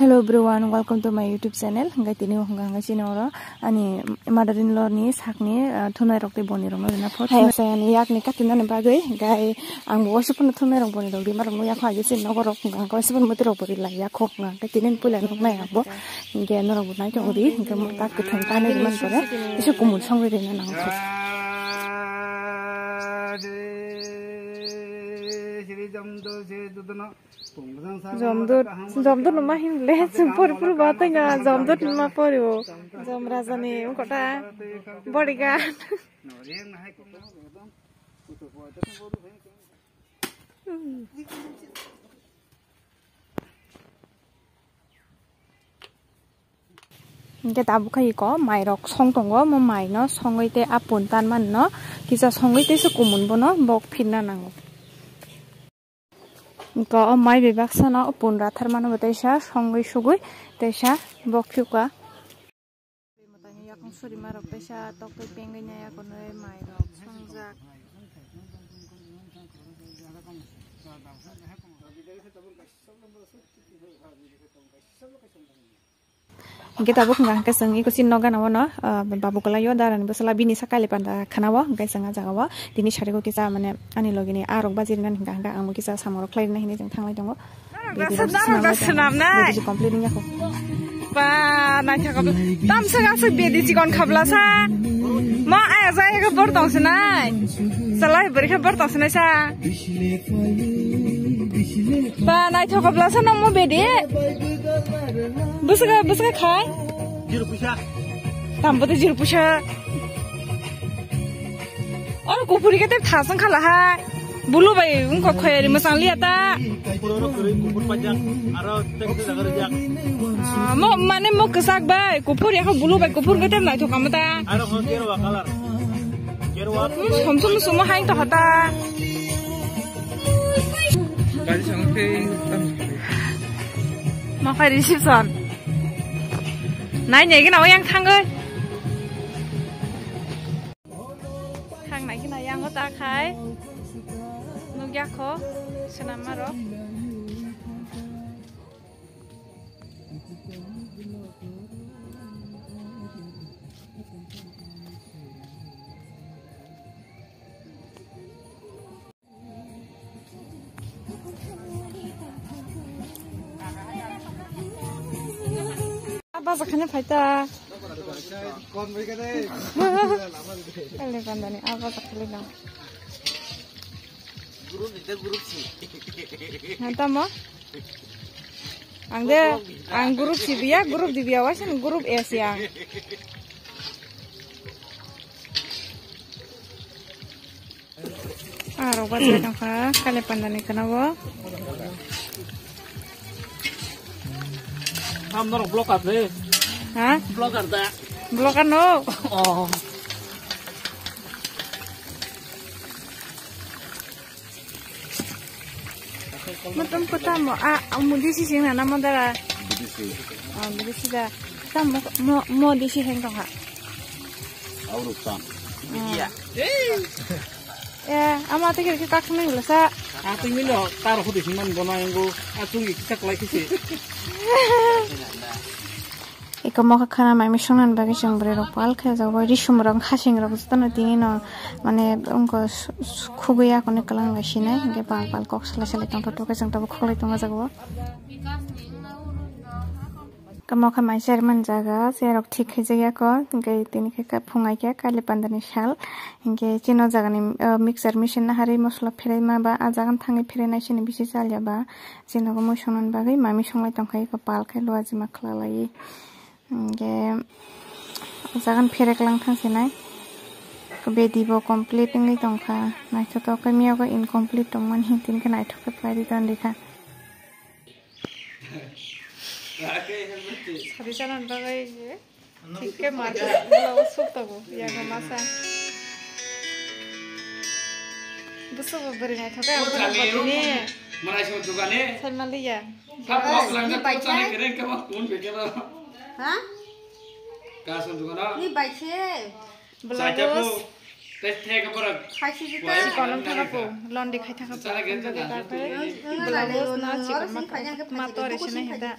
Hello everyone, welcome to my YouTube channel. Hanggai tini hanggai sini ora ani mother-in-law ni sakni thunai rokte boni rong na phot saya ni yak ni katina ne bagai gai ang bo sepun thunai rong boni rong di marong yak ha jese no rok hanggai sepun mati rok bori la yak khok na tinin pula nok nai abo ge no rok nai jong ri hanggai mo tak ke thang tane man pore isu kumul song re na nang khok Jomdut nama himle simpur pur batanya jomdut nama poriwo jom raja ni kota bodyguard Cái tabu khai có mai rok song tongo mo mai no songai te apun tan man no kisa songai te su kumun bo no bok phinna nango có mai bị bác sana upon ra thar mano bataisa songai sugui taisa bokhyuka matanya yakong suri marok taisa tok toi pengai nya yakon mai rok songjak kita buk nggak kesengi kusin noga nawa no babu kalayo daran besala bini sakali panda kanawa nggak senga jagawa dini shari ko kisah mana ani logi ni arok bazir kan nggak amu kisah samorok lain nih ini jeng tang lain jongo senam nai komplit nya ko pa nai cakap tam sega seg bedi cikon kabla sa ma ayah saya ke bertong senai salah beri ke bertong senai sa pa nai cakap la sa nong mo bedi Busaka khai? Jiru pusha. Tambo te jiru pusha. Or kupuri ke te thasang khala hai. Bulu bai unko khoyari masang liya ta. Kupuro kuri kupur pajak aro tekte jagar jak. Mo mane mo kesak bai kupur ya ko bulu bai kupur ke te nai to kamata. Aro ko kero wakalar. Kero wa. Somsum sumo haing to hata. Kali sang ke Ma phải reception. Nãy nhảy cái nào yang thang ơi. Thang này cái nào yang có ta khai. Nung yak ho. Senam maro. Apa sakanya paita? Kon mereka deh. Kali pandani apa sakali dong? Grup sih. Nanti mo? Ang grup si dia, grup di bawah sih grup S yang. Robat sedang kah? Kali pandani kenapa? हम नरो ब्लॉक करते हां ब्लॉक करता है ब्लॉक करनो मतलब पता मुझे सी सिंह ना मदरा मुझे सी दा तम मो दिसी हेंग का और रुपसान iya ama te ke ka khne la sa tu mi lo tar ho de man bona ngo atungi kak lai kisi Ika mau khana mai mishonan bagi jang bre ropal kha jawa ri shumrang khasing rok stana tingi no mane ongko khuguya kone kalang lasine ge pal kok sala sala tang to ka jang ta kholai tong jago Kamau kha mai serman jaga serok thik khai jaya ko ge tini kha phungai kya kali pandani shal ge chino jaga ni mixer machine na hari mosla pherai ma ba ajagan thangi pherai nai sini bisi chalya ba chino ko mosonan bagai mami songlai tong khai ko pal khai loaji ma khlalai ge ajagan pherai klang thang sinai ko bedi bo complete ngai tong kha nai to ka miya ko incomplete tong man hin tin ka nai thok ka plai tan dikha Sabi jalan bagai je, tikke market belau sukta go, ya gamasa. Besok beri naik thok aku nak buat ini. Mana sih untuk ane? Saya mali ya. Kamu langgar tu cari keren kamu pun bekerja lah. Hah? Kas untuk ane? Ini baik sih. Belau. Teh kaparak. Kasih kita. Si kolam thaka po, londi khai thaka po. Belau na si kolam mator esina heda.